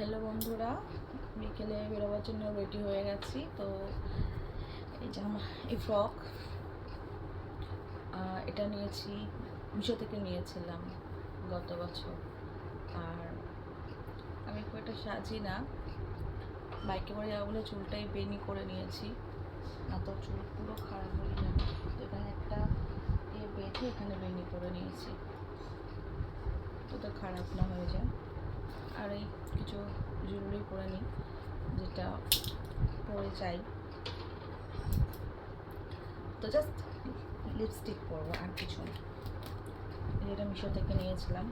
Hello বন্ধুরা, বিকেলে বেরোবার জন্য রেডি হয়ে গেছি। তো এই জামা, এই ফ্রক, এটা নিয়েছি, মিশো থেকে নিয়েছিলাম গত বছর। আর আমি খুব একটা সাজি না, বাইকে করে যাবো বলে চুলটাই বেনি করে নিয়েছি, না তো চুল পুরো খারাপ হয়ে যাবে। তো এখানে একটা বেঁধে এখানে বেনি করে নিয়েছি, তো খারাপ না হয়ে যায়। আর এই কিছু জুয়েলারি পরে নিই, যেটা পরে যাই। তো জাস্ট লিপস্টিক পরবো, আর কিছু না। যেটা মিশো থেকে নিয়েছিলাম,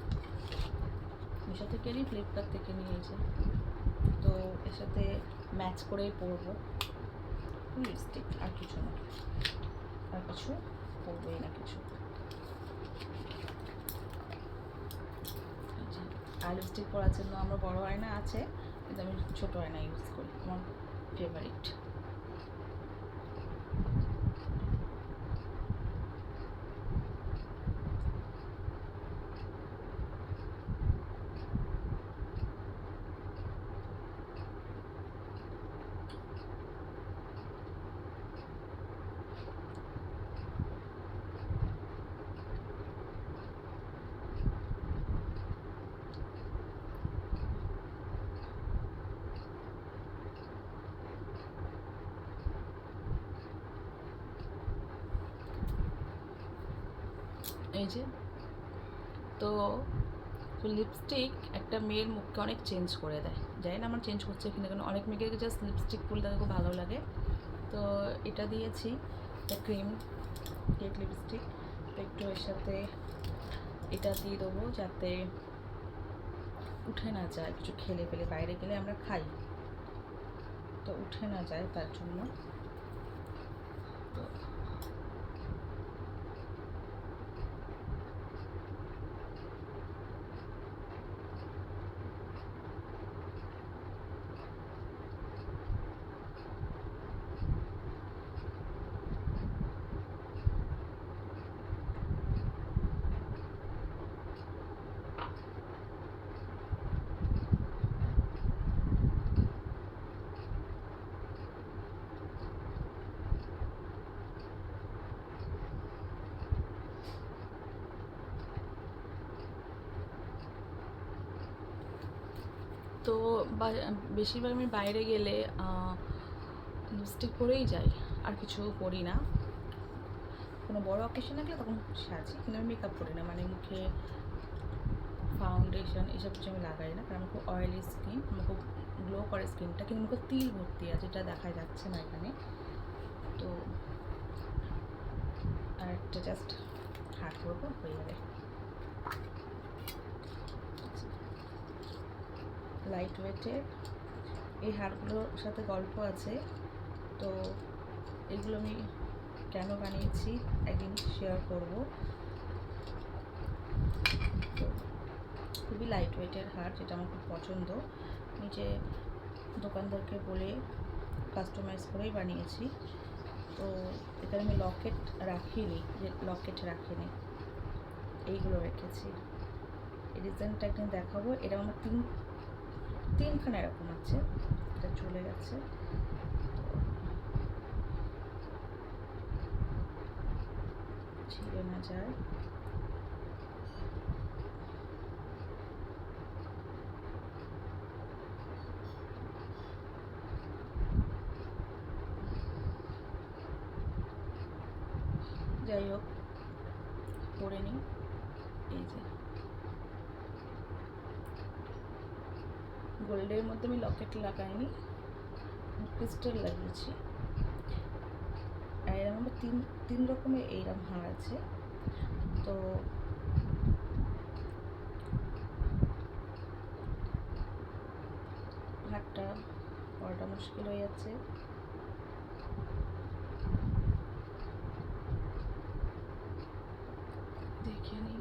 মিশো থেকে নিই, ফ্লিপকার্ট থেকে নিয়েছি। তো এর সাথে ম্যাচ করেই পরবো লিপস্টিক, আর কিছু না, আর কিছু পরবোই না কিছু। আর লিপস্টিক পরার জন্য আমার বড় আয়না আছে, কিন্তু আমি ছোটো আয়না ইউজ করি, আমার ফেভারিট। এই যে, তো লিপস্টিক একটা মেয়ের মুখকে অনেক চেঞ্জ করে দেয়। জানি না আমার চেঞ্জ করছে কিনা, কারণ অনেক মেয়েকে জাস্ট লিপস্টিক পরলে তাদের খুব ভালো লাগে। তো এটা দিয়েছি, এটা ক্রিম কেক লিপস্টিক। তো একটু এর সাথে এটা দিয়ে দেবো, যাতে উঠে না যায়। কিছু খেলে ফেলে, বাইরে গেলে আমরা খাই, তো উঠে না যায়, তার জন্য। তো তো বেশিরভাগ আমি বাইরে গেলে লিপস্টিক পরেই যাই, আর কিছু করি না। কোনো বড় অকেশন থাকলে তখন সাজি, কিন্তু আমি মেকআপ করি না, মানে মুখে ফাউন্ডেশন এসব কিছু আমি লাগাই না, কারণ আমার খুব অয়েলি স্কিন, আমার খুব গ্লো করে স্কিনটা, কিন্তু মুখে তিল ভর্তি আছে, যেটা দেখা যাচ্ছে না এখানে। তো আর একটা জাস্ট হাত করবো, হয়ে যাবে। লাইট ওয়েটের এই হারগুলোর সাথে গল্প আছে। তো এগুলো আমি কেন বানিয়েছি একদিন শেয়ার করব। তো খুবই লাইট ওয়েটের হার, যেটা আমার খুব পছন্দ। নিজে দোকানদারকে বলে কাস্টমাইজ করেই বানিয়েছি। তো এখানে আমি লকেট রাখিনি, যে লকেট রাখিনি, এইগুলো রেখেছি। এই ডিজাইনটা একদিন দেখাবো। এটা আমার তিনখানা এরকম আছে, এটা চলে গেছে। ছিঁড়ে না যায়। যাই হোক, পরে নিই। এই যে গোল্ডের মধ্যে আমি লকেট লাগাইনি, ক্রিস্টাল লাগিয়েছি। আর এরকম আমার তিন রকমের এইরকম হার আছে। তো হারটা পরাটা মুশকিল হয়ে যাচ্ছে। দেখে নিই।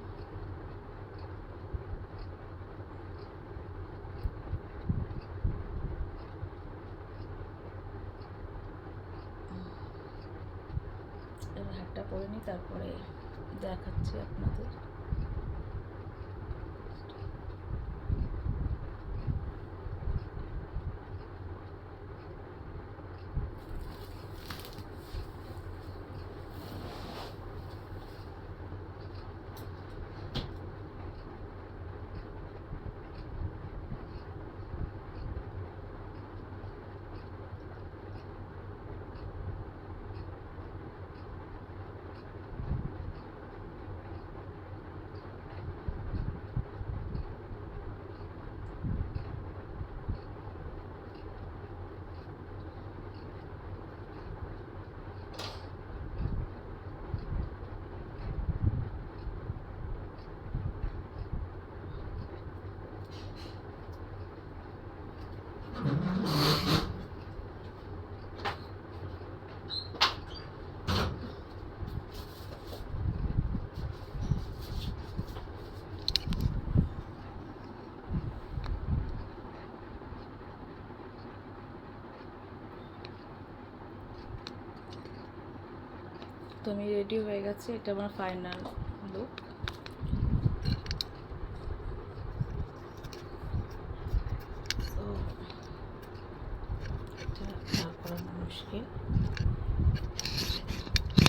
এবার হারটা পরে নিই, তারপরে দেখাচ্ছি আপনাদের। আমি রেডি হয়ে গেছে, এটা আমার ফাইনাল লুক। তো এটা না করানো মুশকিল,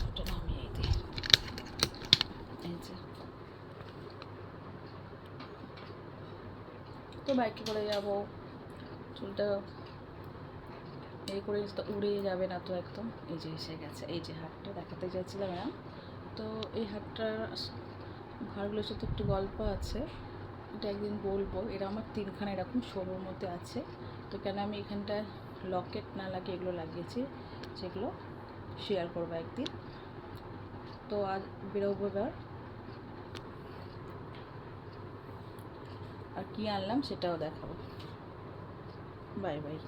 এটা নামিয়ে দিই। এই যে, তো বাইকে করে যাবো, চুলটা এই করে তো উড়ে যাবে না তো একদম। এই যে এসে গেছে, এই যে হাতটা দেখাতে যাচ্ছিলাম না, তো এই হাতটার ভাড়গুলোর সাথে একটু গল্প আছে, এটা একদিন বলবো। এরা আমার তিনখানা এরকম সরুর মধ্যে আছে, তো কেন আমি এখানটায় লকেট না লাগিয়ে এগুলো লাগিয়েছি, সেগুলো শেয়ার করবো একদিন। তো আজ বেরোবো এবার, আর কি আনলাম সেটাও দেখাবো। Bye bye.